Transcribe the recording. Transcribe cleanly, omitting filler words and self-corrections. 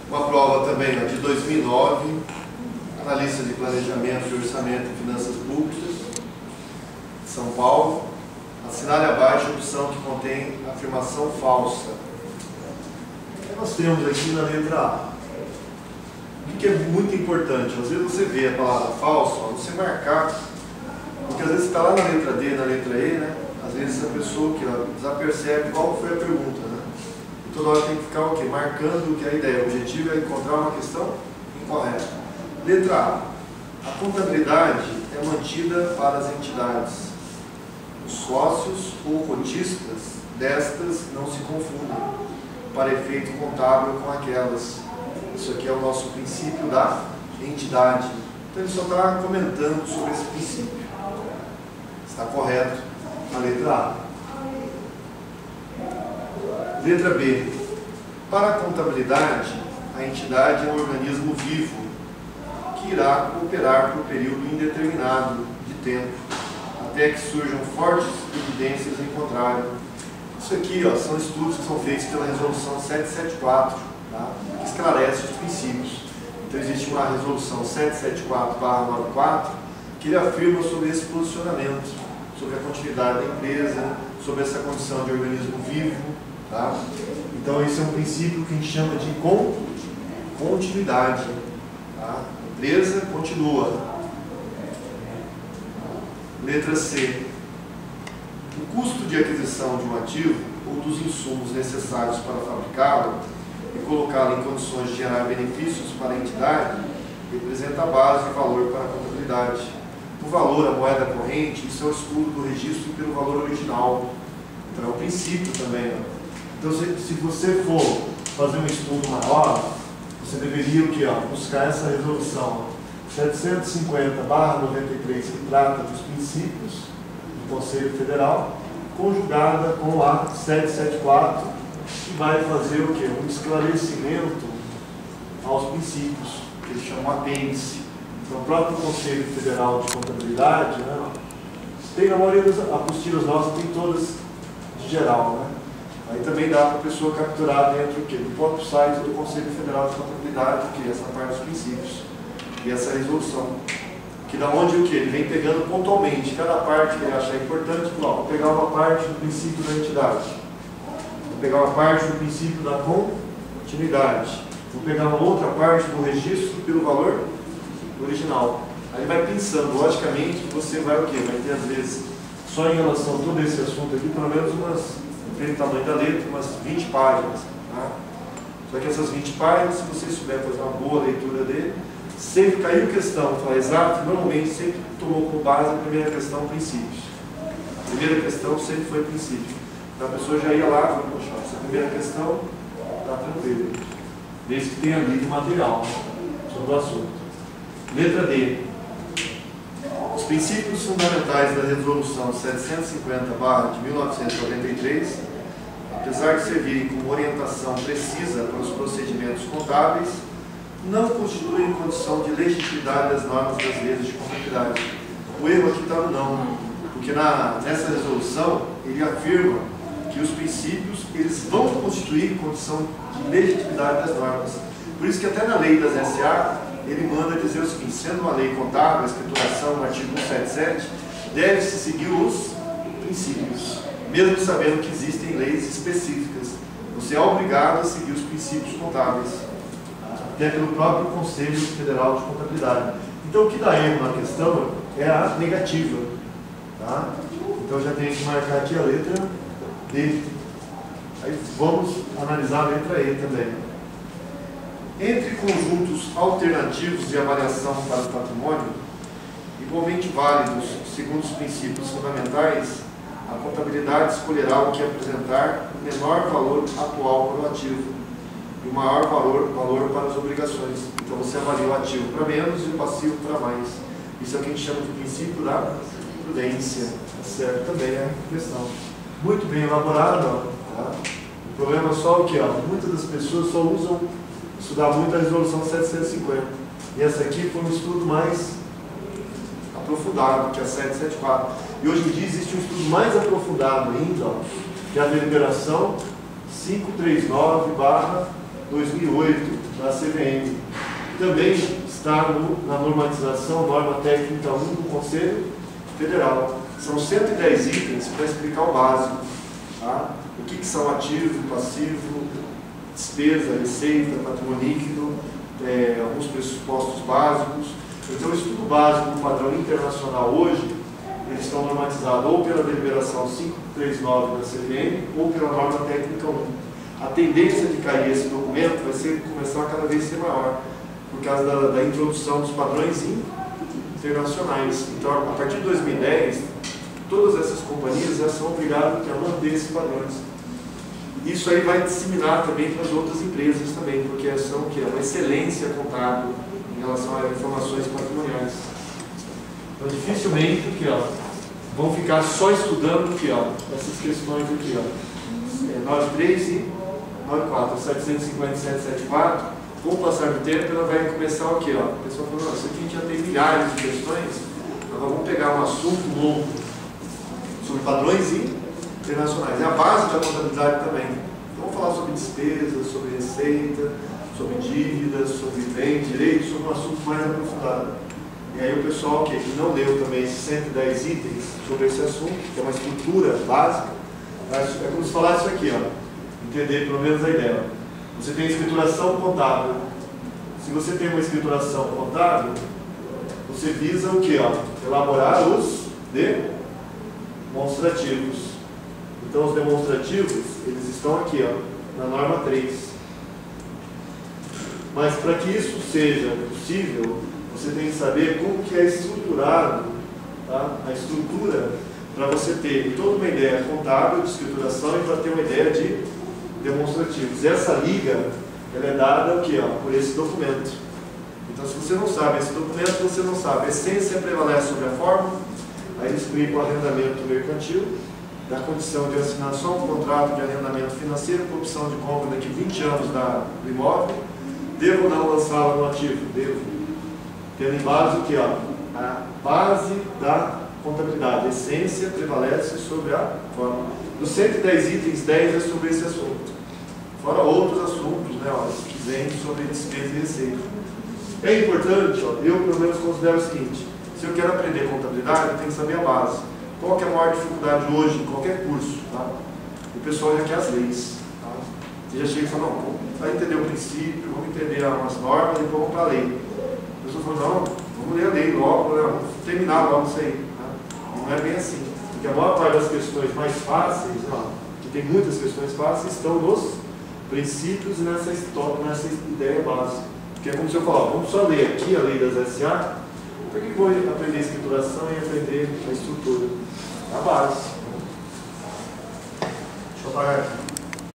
Uma prova também, ó, de 2009, analista de planejamento, de orçamento e finanças públicas, São Paulo. Assinale abaixo a opção que contém afirmação falsa. Nós temos aqui na letra A. O que é muito importante, às vezes você vê a palavra falso, ó, você marcar, porque às vezes está lá na letra D, na letra E, né? Às vezes a pessoa que desapercebe qual foi a pergunta, né? E toda hora tem que ficar o quê? Marcando que a ideia, o objetivo é encontrar uma questão incorreta. Letra A. A contabilidade é mantida para as entidades. Os sócios ou cotistas destas não se confundem para efeito contábil com aquelas. Isso aqui é o nosso princípio da entidade. Então ele só está comentando sobre esse princípio. Está correto a letra A. Letra B. Para a contabilidade, a entidade é um organismo vivo que irá operar por período indeterminado de tempo, até que surjam fortes evidências em contrário. Isso aqui, ó, são estudos que são feitos pela resolução 774, tá? Que esclarece os princípios. Então existe uma resolução 774/94 que ele afirma sobre esse posicionamento, sobre a continuidade da empresa, sobre essa condição de organismo vivo, tá? Então esse é um princípio que a gente chama de continuidade, tá? A empresa continua. Letra C. O custo de aquisição de um ativo ou dos insumos necessários para fabricá-lo e colocá-lo em condições de gerar benefícios para a entidade representa a base de valor para a contabilidade. O valor, a moeda corrente, isso é o estudo do registro pelo valor original. Então é um princípio também, ó. Então se você for fazer um estudo maior, você deveria o quê, ó? Buscar essa resolução 750/93, que trata dos princípios do Conselho Federal, conjugada com a 774, que vai fazer o quê? Um esclarecimento aos princípios, que eles chamam apêndice. Então, o próprio Conselho Federal de Contabilidade, né, tem, na maioria das apostilas nossas, tem todas de geral, né? Aí também dá para a pessoa capturar dentro do próprio site do Conselho Federal de Contabilidade, que é essa parte dos princípios. E essa resolução, que da onde o que? Ele vem pegando pontualmente, cada parte que ele achar importante, vou pegar uma parte do princípio da entidade, vou pegar uma parte do princípio da continuidade, vou pegar uma outra parte do registro pelo valor original. Aí ele vai pensando, logicamente, que você vai o quê? Vai ter às vezes, só em relação a todo esse assunto aqui, pelo menos depende do tamanho da letra, umas 20 páginas. Tá? Só que essas 20 páginas, se você souber fazer uma boa leitura dele, sempre caiu questão, falar exato, normalmente sempre tomou como base a primeira questão, princípios. A primeira questão sempre foi princípio. Então a pessoa já ia lá e falou, poxa, essa primeira questão está tranquila, desde que tenha lido o material sobre o assunto. Letra D. Os princípios fundamentais da Resolução 750/1993, apesar de servirem como orientação precisa para os procedimentos contábeis, não constituem condição de legitimidade das normas brasileiras de contabilidade. O erro aqui está no não, porque nessa resolução ele afirma que os princípios eles vão constituir condição de legitimidade das normas. Por isso que até na lei das SA ele manda dizer o seguinte: sendo uma lei contábil, a escrituração no artigo 177, deve-se seguir os princípios, mesmo sabendo que existem leis específicas. Você é obrigado a seguir os princípios contábeis, até pelo próprio Conselho Federal de Contabilidade. Então o que dá erro na questão é a negativa. Tá? Então já tenho que marcar aqui a letra D. Aí vamos analisar a letra E também. Entre conjuntos alternativos de avaliação para o patrimônio, igualmente válidos segundo os princípios fundamentais, a contabilidade escolherá o que apresentar o menor valor atual para o ativo e o maior valor para as obrigações. Então você avalia o ativo para menos e o passivo para mais. Isso é o que a gente chama de princípio da prudência. Tá certo? Também é questão. Muito bem elaborado. Tá? O problema é só o que? Muitas das pessoas só usam estudar muito a resolução 750. E essa aqui foi um estudo mais aprofundado que a 774. E hoje em dia existe um estudo mais aprofundado ainda, que é a deliberação 539/2009. 2008 da CVM. Também está na normatização, norma técnica 1 do Conselho Federal. São 110 itens para explicar o básico. Tá? O que são ativo, passivo, despesa, receita, patrimônio líquido, alguns pressupostos básicos. Então, o estudo básico do padrão internacional hoje, eles estão normatizados ou pela deliberação 539 da CVM ou pela norma técnica 1. A tendência de cair esse documento vai ser começar a cada vez ser maior, por causa da introdução dos padrões internacionais. Então, a partir de 2010, todas essas companhias já são obrigadas a manter esses padrões. Isso aí vai disseminar também para as outras empresas também, porque são o quê? Uma excelência contábil em relação a informações patrimoniais. Então, dificilmente aqui, ó, vão ficar só estudando aqui, ó, essas questões aqui, ó, 93 e 94, 757, 74. Com o passar do tempo, ela vai começar o quê? Ó? A pessoa falou, isso aqui a gente já tem milhares de questões, nós vamos pegar um assunto longo sobre padrões internacionais. É a base da contabilidade também. Então, vamos falar sobre despesas, sobre receita, sobre dívidas, sobre bem, direito, sobre um assunto mais aprofundado. E aí o pessoal que não leu também esses 110 itens sobre esse assunto, que é uma estrutura básica, é como se falasse isso aqui, ó. Entender pelo menos a ideia. Você tem escrituração contábil. Se você tem uma escrituração contábil, você visa o quê? Ó? Elaborar os demonstrativos. Então, os demonstrativos, eles estão aqui, ó, na norma 3. Mas para que isso seja possível, você tem que saber como que é estruturado, tá? A estrutura para você ter toda uma ideia contábil de escrituração e para ter uma ideia de demonstrativos. Essa liga, ela é dada o quê? Ó, por esse documento. Então, se você não sabe esse documento, você não sabe. A essência prevalece sobre a forma. Aí ele explica o arrendamento mercantil, da condição de assinar só um contrato de arrendamento financeiro com opção de compra daqui 20 anos do imóvel. Devo ou não lançá-la no ativo? Devo. Tendo em base o quê? Ó? A base da contabilidade. A essência prevalece sobre a forma. Dos 110 itens, 10 é sobre esse assunto. Fora outros assuntos, né, ó, que vêm sobre despesa e receita. É importante, ó, eu pelo menos considero o seguinte: se eu quero aprender contabilidade, eu tenho que saber a base. Qual que é a maior dificuldade hoje em qualquer curso? Tá? O pessoal já quer as leis. Tá? Você já chega e fala, não, vai entender o princípio, vamos entender umas normas e depois vamos para a lei. A pessoa fala, não, vamos ler a lei logo, né? Vamos terminar logo isso aí. Tá? Não é bem assim. Porque a maior parte das questões mais fáceis, que tem muitas questões fáceis, estão nos princípios e nessa ideia básica. Porque é como se eu falar, vamos só ler aqui a lei das SA, por que vou aprender escrituração e aprender a estrutura? A base.